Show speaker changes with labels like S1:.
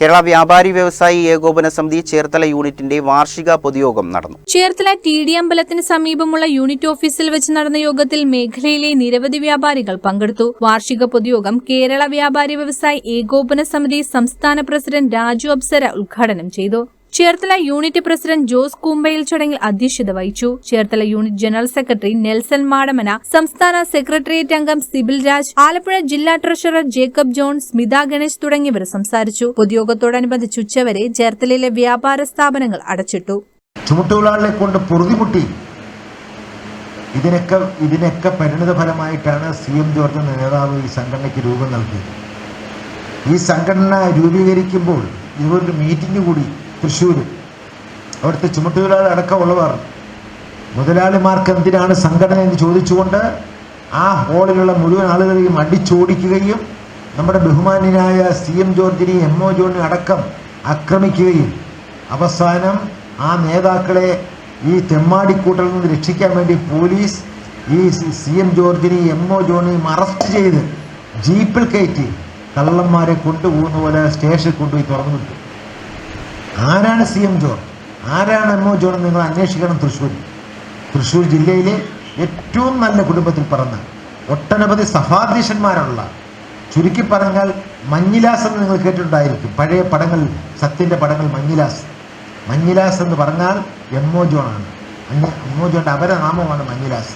S1: കേരള വ്യാപാരി വ്യവസായി ഏകോപന സമിതി ചേർത്തല യൂണിറ്റിന്റെ വാർഷിക പൊതുയോഗം നടന്നു.
S2: ചേർത്തല ടി.ഡി. അമ്പലത്തിന് സമീപമുള്ള യൂണിറ്റ് ഓഫീസിൽ വെച്ച് നടന്ന യോഗത്തിൽ മേഖലയിലെ നിരവധി വ്യാപാരികൾ പങ്കെടുത്തു. വാർഷിക പൊതുയോഗം കേരള വ്യാപാരി വ്യവസായി ഏകോപന സമിതി സംസ്ഥാന പ്രസിഡന്റ് രാജു അപ്സര ഉദ്ഘാടനം ചെയ്തു. ചേർത്തല യൂണിറ്റ് പ്രസിഡന്റ് ജോസ് കൂമ്പയിൽ ചടങ്ങിൽ അധ്യക്ഷത വഹിച്ചു. Cherthala unit general secretary Nelson Madamana, സംസ്ഥാന സെക്രട്ടേറിയറ്റ് അംഗം സിബിൽ രാജ്, ആലപ്പുഴ ജില്ലാ treasurer Jacob John, Smitha Ganesh തുടങ്ങിയവർ സംസാരിച്ചു. പൊതുയോഗത്തോടനുബന്ധിച്ച് ഉച്ചവരെ ചേർത്തലയിലെ വ്യാപാര സ്ഥാപനങ്ങൾ അടച്ചിട്ടു.
S3: ചുമട്ടുതൊഴിലാളികളെ കൊണ്ട് പൊറുതിമുട്ടി ഇതിനൊക്കെ പരിണിത ഫലമായിട്ടാണ് CM ജോർജ് എന്ന നേതാവ് ഈ സംഘടനയ്ക്ക് രൂപം നൽകിയത്. ഈ സംഘടന രൂപീകരിക്കുമ്പോൾ ഇതുപോലൊരു മീറ്റിംഗ് കൂടി തൃശ്ശൂർ അവിടുത്തെ ചുമട്ടുതൊഴിലാളി അടക്കമുള്ളവർ മുതലാളിമാർക്ക് എന്തിനാണ് സംഘടന എന്ന് ചോദിച്ചുകൊണ്ട് ആ ഹാളിലുള്ള മുഴുവൻ ആളുകളെയും അടിച്ചോടിക്കുകയും നമ്മുടെ ബഹുമാന്യനായ CM ജോർജിനെയും MO ജോണിനെയും അടക്കം ആക്രമിക്കുകയും അവസാനം ആ നേതാക്കളെ ഈ തെമ്മാടിക്കൂട്ടൽ നിന്ന് രക്ഷിക്കാൻ വേണ്ടി പോലീസ് ഈ CM ജോർജിനെയും MO ജോണിനെയും അറസ്റ്റ് ചെയ്ത് ജീപ്പിൽ കയറ്റി കള്ളന്മാരെ കൊണ്ടുപോകുന്ന പോലെ സ്റ്റേഷനിൽ കൊണ്ടുപോയി തുറന്നു വിട്ടു. ആരാണ് CM ജോർജ്, ആരാണ് MO ജോൺ എന്ന് നിങ്ങൾ അന്വേഷിക്കണം. തൃശ്ശൂർ ജില്ലയിലെ ഏറ്റവും നല്ല കുടുംബത്തിൽ പിറന്ന ഒട്ടനവധി സഭാധ്യക്ഷന്മാരുള്ള, ചുരുക്കി പറഞ്ഞാൽ മഞ്ഞിലാസ് എന്ന് നിങ്ങൾ കേട്ടിട്ടുണ്ടായിരിക്കും. പഴയ പടങ്ങൾ, സത്യൻ്റെ പടങ്ങൾ മഞ്ഞിലാസ് എന്ന് പറഞ്ഞാൽ MO ജോണാണ്. MO ജോണിൻ്റെ അപരനാമമാണ് മഞ്ഞിലാസ്.